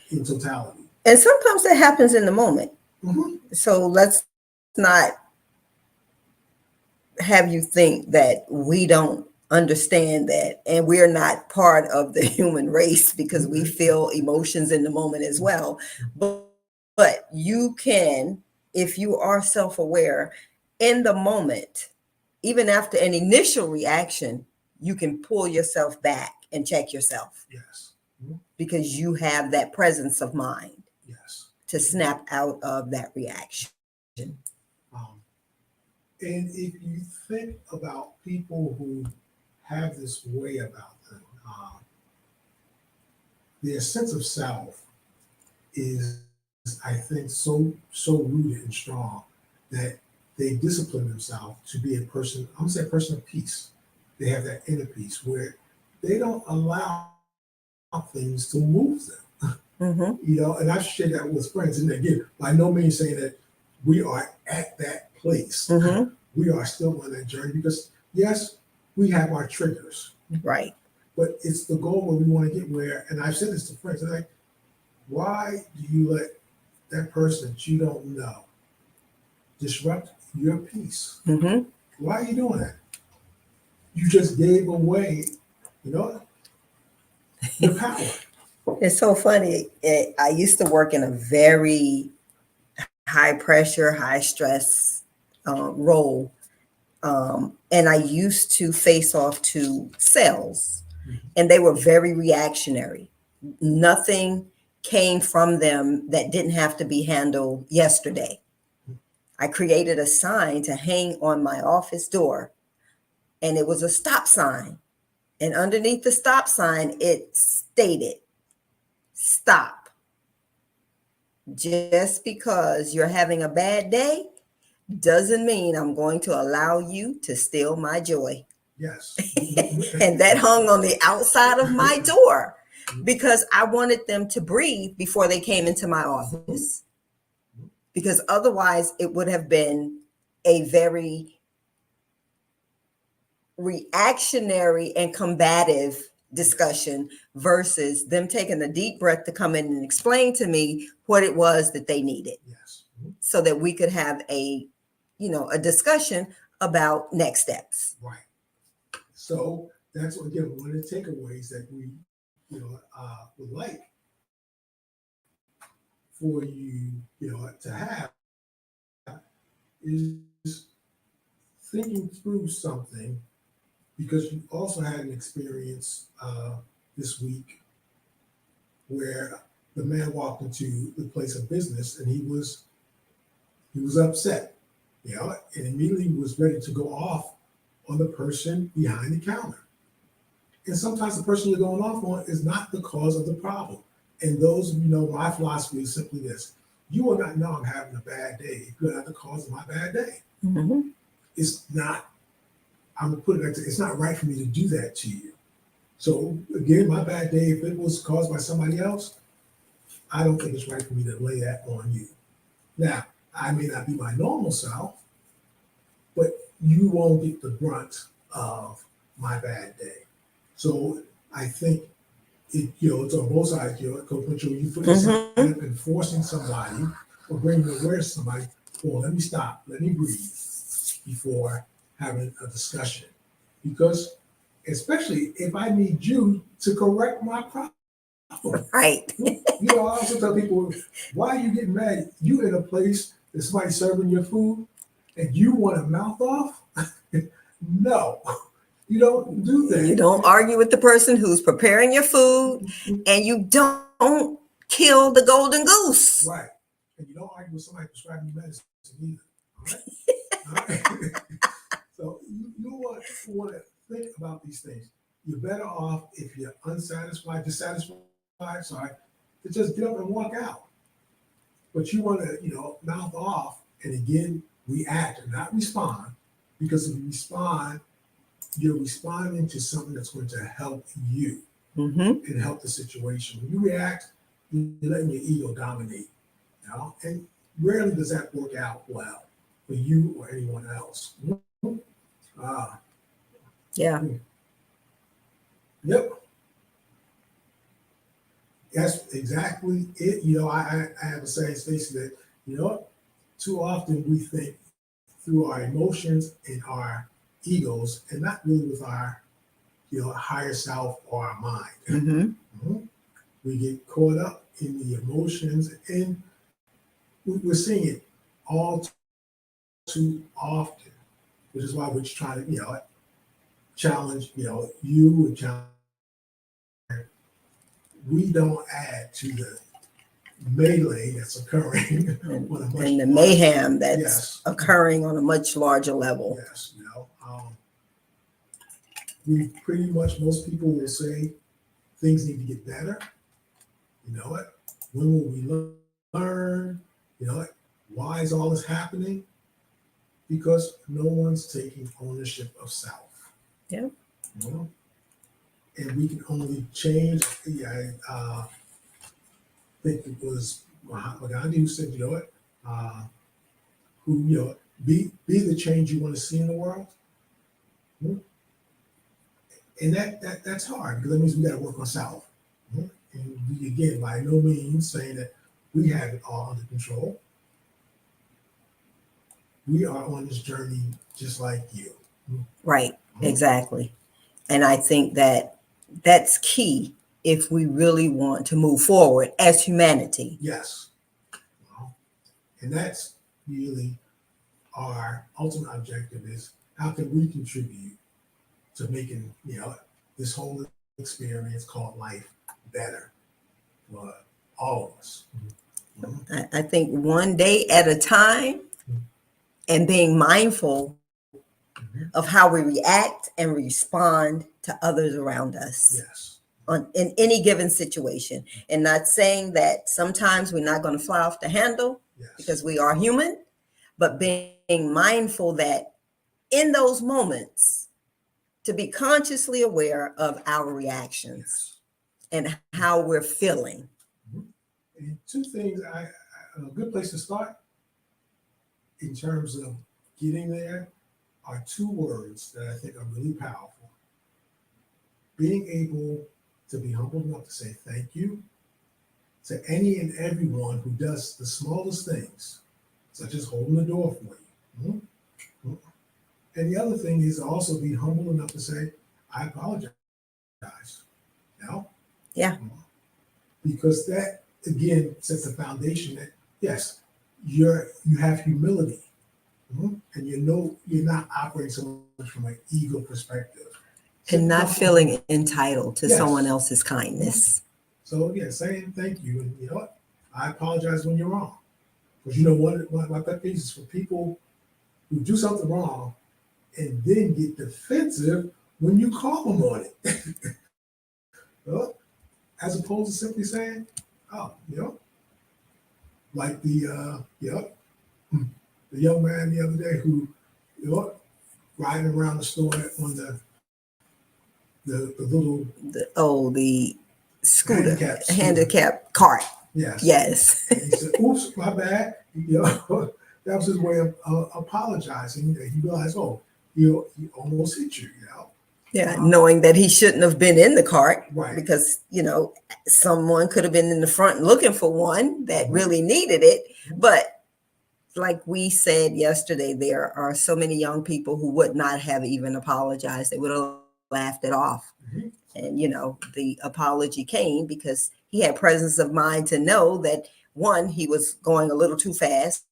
in totality. And sometimes that happens in the moment. Mhm. So let's not have you think that we don't understand that and we're not part of the human race because we feel emotions in the moment as well. But you can, if you are self-aware in the moment, even after an initial reaction, you can pull yourself back and check yourself Yes. Mhm. because you have that presence of mind Yes. to snap out of that reaction. Um, and if you think about people who have this way about them, their sense of self is, I think, so rooted and strong that they discipline themselves to be a person. I'm gonna say a person of peace. They have that inner peace where they don't allow things to move them. Mhm. And I've shared that with friends. And again, by no means saying that we are at that place. Mhm. We are still on that journey because yes, we have our triggers, Right. but it's the goal where we want to get where. And I've said this to friends. They're like, why do you let that person that you don't know disrupt your peace? Mhm. Why are you doing that? You just gave away, you know, your power. It's so funny. I used to work in a very high pressure, high stress role. And I used to face off to sales, and they were very reactionary. Nothing came from them that didn't have to be handled yesterday. I created a sign to hang on my office door, and it was a stop sign. And underneath the stop sign, it stated, stop. Just because you're having a bad day doesn't mean I'm going to allow you to steal my joy. Yes. And that hung on the outside of my door because I wanted them to breathe before they came into my office. Because otherwise, it would have been a very reactionary and combative discussion versus them taking a deep breath to come in and explain to me what it was that they needed Yes. so that we could have a discussion about next steps. Right. So that's what, again, one of the takeaways that we, would like for you, to have is thinking through something because you also had an experience this week where the man walked into the place of business and he was upset, and immediately was ready to go off on the person behind the counter. And sometimes the person you're going off on is not the cause of the problem. And those, my philosophy is simply this: you will not know I'm having a bad day if you're not the cause of my bad day. Mm-hmm. It's not. I'm gonna put it like this: it's not right for me to do that to you. So again, my bad day, if it was caused by somebody else, I don't think it's right for me to lay that on you. Now, I may not be my normal self, but you won't get the brunt of my bad day. So I think it's on both sides. Coach Mitchell, you put yourself up and forcing somebody or bringing awareness to somebody. Well, let me stop, let me breathe before having a discussion, because especially if I need you to correct my problem. Right. I also tell people, why are you getting mad? You in a place that somebody's serving your food and you want to mouth off? No, you don't do that. You don't argue with the person who's preparing your food, and you don't kill the golden goose. Right. and you don't argue with somebody prescribing you medicine either. All right? All right? So you want to think about these things. You're better off if you're unsatisfied, dissatisfied, sorry, to just get up and walk out. But you want to, mouth off and again react and not respond, because if you respond, you're responding to something that's going to help you and help the situation. When you react, you're letting your ego dominate, and rarely does that work out well for you or anyone else. Yeah. Yep. That's exactly it. I have a saying, Stacey, that, too often we think through our emotions and our egos and not really with our, higher self or our mind. We get caught up in the emotions, and we're seeing it all too often, which is why we're trying to, challenge, you and challenge. We don't add to the melee that's occurring and the mayhem that's yes. occurring on a much larger level. Yes, we pretty much, most people will say things need to get better. You know what? When will we learn? You know what? Why is all this happening? Because no one's taking ownership of self. Yeah. And we can only change. I think it was Mahatma Gandhi who said, who be the change you want to see in the world. And that's hard, because that means we got to work on self. And we, again, by no means saying that we have it all under control. We are on this journey just like you. Right, exactly. And I think that that's key if we really want to move forward as humanity. Yes. And that's really our ultimate objective, is how can we contribute to making, this whole experience called life better for all of us. I think one day at a time, and being mindful of how we react and respond to others around us. Yes. In any given situation, and not saying that sometimes we're not going to fly off the handle, Yes. because we are human, but being mindful that in those moments, to be consciously aware of our reactions and how we're feeling. And two things, a good place to start in terms of getting there are two words that I think are really powerful. Being able to be humble enough to say thank you to any and everyone who does the smallest things, such as holding the door for you. And the other thing is also be humble enough to say, I apologize. Yeah. Because that, again, sets the foundation that, yes, you have humility. And you're not operating so much from an ego perspective. And not feeling entitled to Yes. someone else's kindness. So, saying thank you. And you know what? I apologize when you're wrong. Because one of my pet peeves is for people who do something wrong and then get defensive when you call them on it. Well, as opposed to simply saying, like the young man the other day who, riding around the store on the little the scooter, handicap cart. Yes. And he said, "Oops, my bad." That was his way of apologizing. He realized, he almost hit you. Yeah, knowing that he shouldn't have been in the cart, right? Because someone could have been in the front looking for one that really needed it. But like we said yesterday, there are so many young people who would not have even apologized. They would have laughed it off. And the apology came because he had presence of mind to know that, one, he was going a little too fast,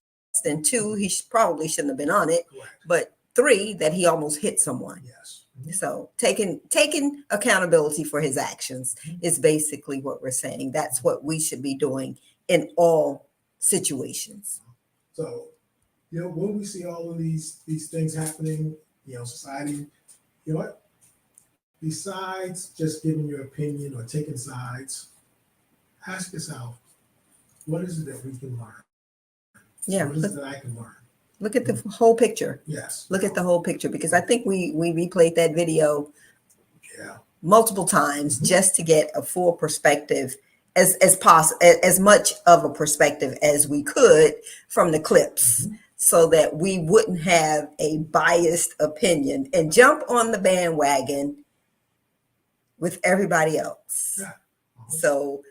and two, he probably shouldn't have been on it. Correct. But three, that he almost hit someone. Yes. So taking accountability for his actions is basically what we're saying. That's what we should be doing in all situations. So, when we see all of these things happening, society, you know what? Besides just giving your opinion or taking sides, ask yourself, what is it that we can learn? Yeah, What is it that I can learn? look at the whole picture. Yes. Look at the whole picture, because I think we replayed that video Yeah. multiple times Mhm. just to get a full perspective, as much of a perspective as we could from the clips, Mhm. so that we wouldn't have a biased opinion and jump on the bandwagon with everybody else. Yeah. So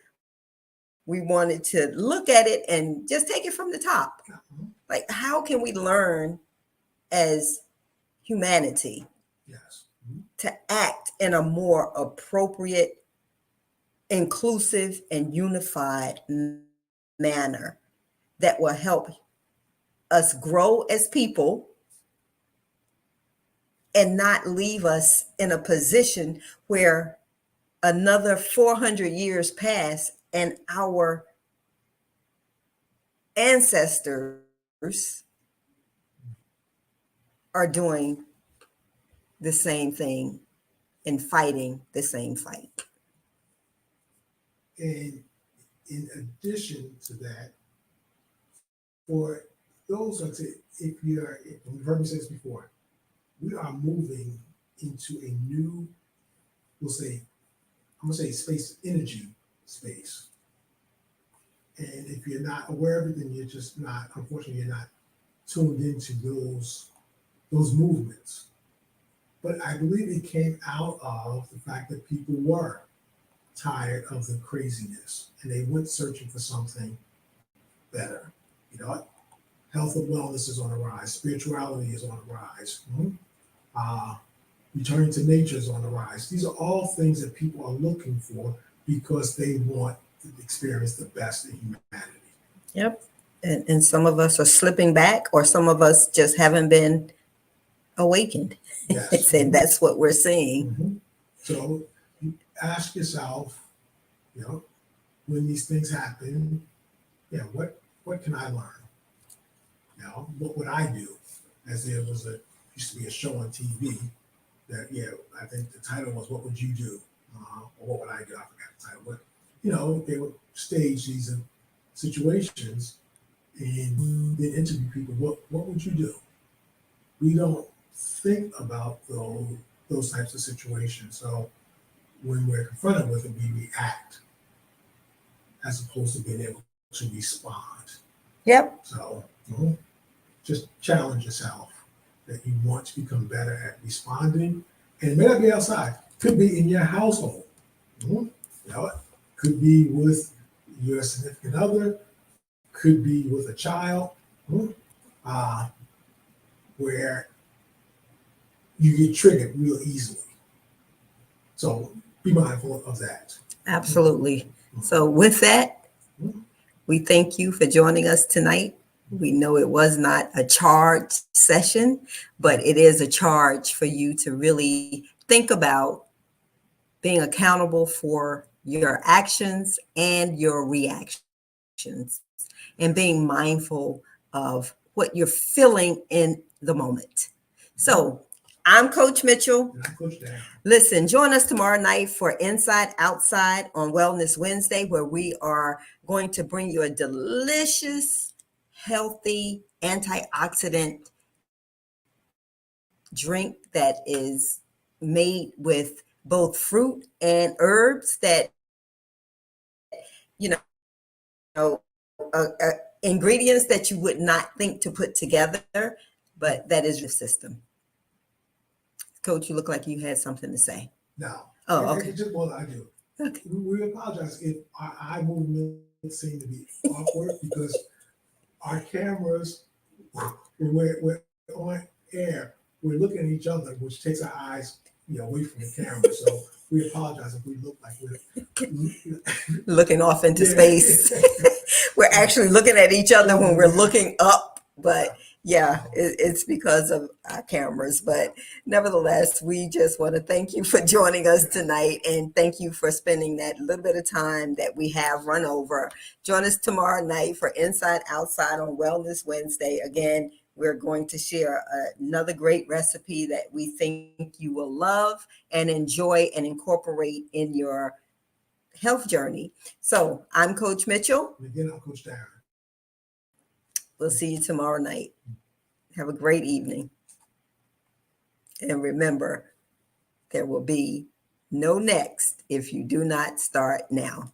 we wanted to look at it and just take it from the top. Mhm. Like, how can we learn as humanity Yes. Mhm. to act in a more appropriate, inclusive, and unified manner that will help us grow as people and not leave us in a position where another 400 years pass and our ancestors are doing the same thing and fighting the same fight. And in addition to that, for those who say, you've heard me say this before, we are moving into a new, I'm gonna say space, energy space. And if you're not aware of it, then you're just not, unfortunately, you're not tuned into those movements. But I believe it came out of the fact that people were tired of the craziness and they went searching for something better. Health and wellness is on the rise, spirituality is on the rise. Returning to nature is on the rise. These are all things that people are looking for because they want to experience the best in humanity. Yep. And some of us are slipping back, or some of us just haven't been awakened. Yes. And that's what we're seeing. Mhm. So you ask yourself, when these things happen, what can I learn? What would I do? As there used to be a show on TV that, I think the title was "What Would You Do?" Or "What Would I Do?" I forgot the title, but they would stage these situations and then interview people. What would you do? We don't think about those types of situations. So when we're confronted with it, we react as opposed to being able to respond. Yep. So just challenge yourself that you want to become better at responding. And it may not be outside, could be in your household. It could be with your significant other, could be with a child, where you get triggered real easily. So be mindful of that. Absolutely. So with that, we thank you for joining us tonight. We know it was not a charged session, but it is a charge for you to really think about being accountable for your actions and your reactions, and being mindful of what you're feeling in the moment. So I'm Coach Mitchell. And I'm Coach Dan. Listen, join us tomorrow night for Inside Outside on Wellness Wednesday, where we are going to bring you a delicious, healthy, antioxidant drink that is made with both fruit and herbs that, ingredients that you would not think to put together, but that is your system. Coach, you look like you had something to say. No. Oh, okay. Well, I do. Okay. We apologize if our eye movement seemed to be awkward because our cameras, when we're on air, we're looking at each other, which takes our eyes away from the camera. So we apologize if we look like we're looking off into space. We're actually looking at each other when we're looking up, but Yeah, it's because of our cameras, but nevertheless, we just want to thank you for joining us tonight and thank you for spending that little bit of time that we have run over. Join us tomorrow night for Inside Outside on Wellness Wednesday. Again, we're going to share another great recipe that we think you will love and enjoy and incorporate in your health journey. So I'm Coach Mitchell. And again, I'm Coach Darren. We'll see you tomorrow night. Have a great evening. And remember, there will be no next if you do not start now.